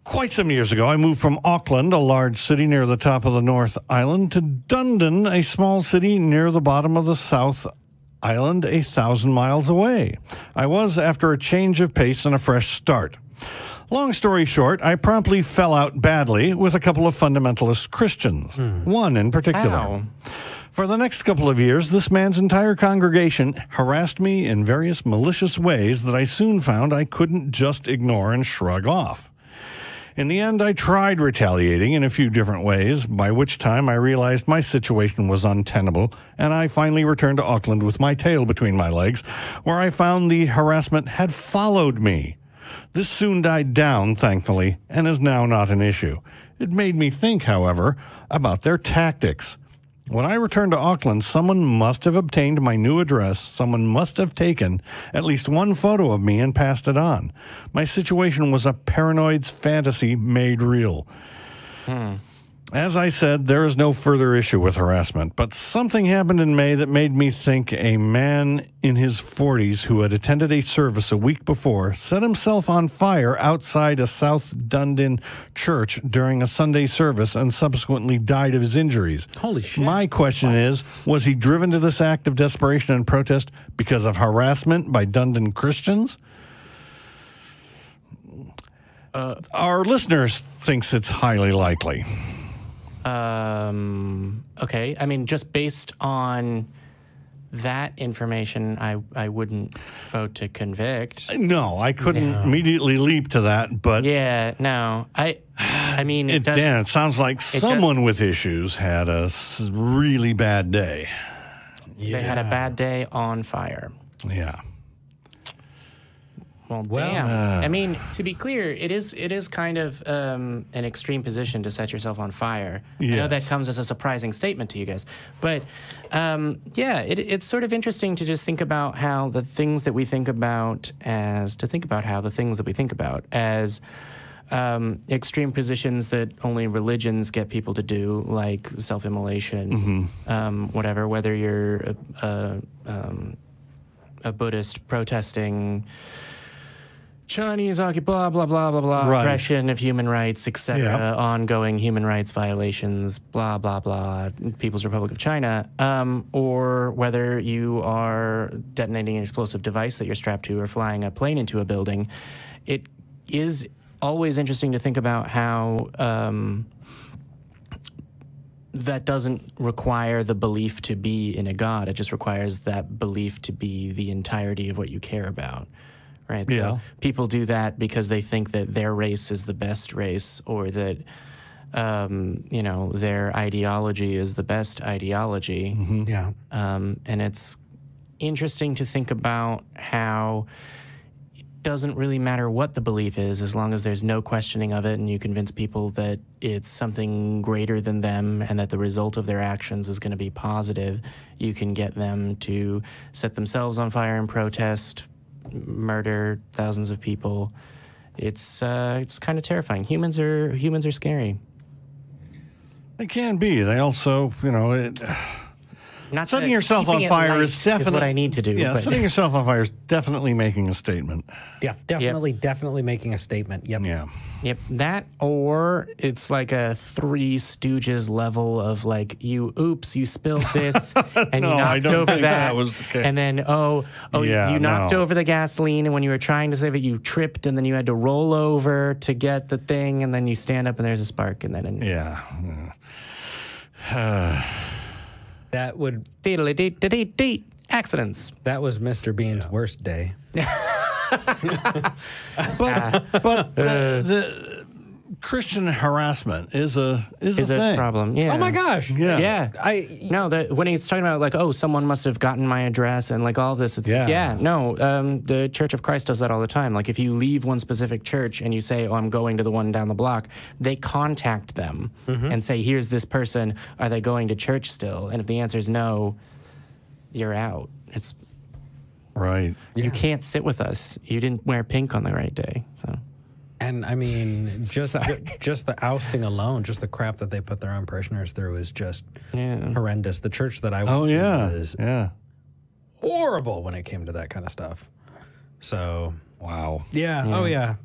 Quite some years ago, I moved from Auckland, a large city near the top of the North Island, to Dunedin, a small city near the bottom of the South Island, 1,000 miles away. I was after a change of pace and a fresh start. Long story short, I promptly fell out badly with a couple of fundamentalist Christians, one in particular. Ow. For the next couple of years, this man's entire congregation harassed me in various malicious ways that I soon found I couldn't just ignore and shrug off. In the end, I tried retaliating in a few different ways, by which time I realized my situation was untenable, and I finally returned to Auckland with my tail between my legs, where I found the harassment had followed me. This soon died down, thankfully, and is now not an issue. It made me think, however, about their tactics. When I returned to Auckland, someone must have obtained my new address, someone must have taken at least one photo of me and passed it on. My situation was a paranoid's fantasy made real. As I said, there is no further issue with harassment, but something happened in May that made me think a man in his 40s who had attended a service a week before set himself on fire outside a South Dunedin church during a Sunday service and subsequently died of his injuries. Holy shit. My question is, was he driven to this act of desperation and protest because of harassment by Dunedin Christians? Our listeners thinks it's highly likely. Okay. I mean, just based on that information, I wouldn't vote to convict. No, I couldn't immediately leap to that, but Yeah, no. I mean, it does. Dan, it sounds like someone with issues had a really bad day. They had a bad day on fire. Yeah. Well, damn. I mean, to be clear, it is kind of an extreme position to set yourself on fire. Yes. I know that comes as a surprising statement to you guys. But, yeah, it's sort of interesting to just think about how the things that we think about as extreme positions that only religions get people to do, like self-immolation, whatever, whether you're a Buddhist protesting Chinese blah, blah, blah, blah, blah, right. Oppression of human rights, etc., ongoing human rights violations, blah, blah, blah, People's Republic of China, or whether you are detonating an explosive device that you're strapped to or flying a plane into a building. It is always interesting to think about how that doesn't require the belief to be in a God. It just requires that belief to be the entirety of what you care about. Right. Yeah. So people do that because they think that their race is the best race, or that, you know, their ideology is the best ideology. Yeah. And it's interesting to think about how it doesn't really matter what the belief is, as long as there's no questioning of it and you convince people that it's something greater than them and that the result of their actions is going to be positive. You can get them to set themselves on fire in protest, murder thousands of people. It's kind of terrifying. Humans are scary. They can be. They also, you know, Not setting yourself on fire is definitely what I need to do. Yeah, but setting yourself on fire is definitely making a statement. Definitely making a statement. Yep. Yeah. Yep, that, or it's like a Three Stooges level of like, you spilled this, and No, you I knocked don't over think that, that was the case. and then Yeah, you knocked no. over the gasoline, and when you were trying to save it, you tripped, and then you had to roll over to get the thing, and then you stand up, and there's a spark, and then Yeah. That would accidents. that was Mr. Bean's worst day. But the Christian harassment is a thing. Problem. Yeah. Oh my gosh. Yeah. No, when he's talking about like, oh, someone must have gotten my address and like all this, it's the Church of Christ does that all the time. Like if you leave one specific church and you say, oh, I'm going to the one down the block, they contact them and say, here's this person. Are they going to church still? And if the answer is no, you're out. It's Right. you can't sit with us. You didn't wear pink on the right day. So. And I mean, just the ousting alone, just the crap that they put their own parishioners through is just horrendous. The church that I went to was horrible when it came to that kind of stuff. So wow. yeah. Oh yeah.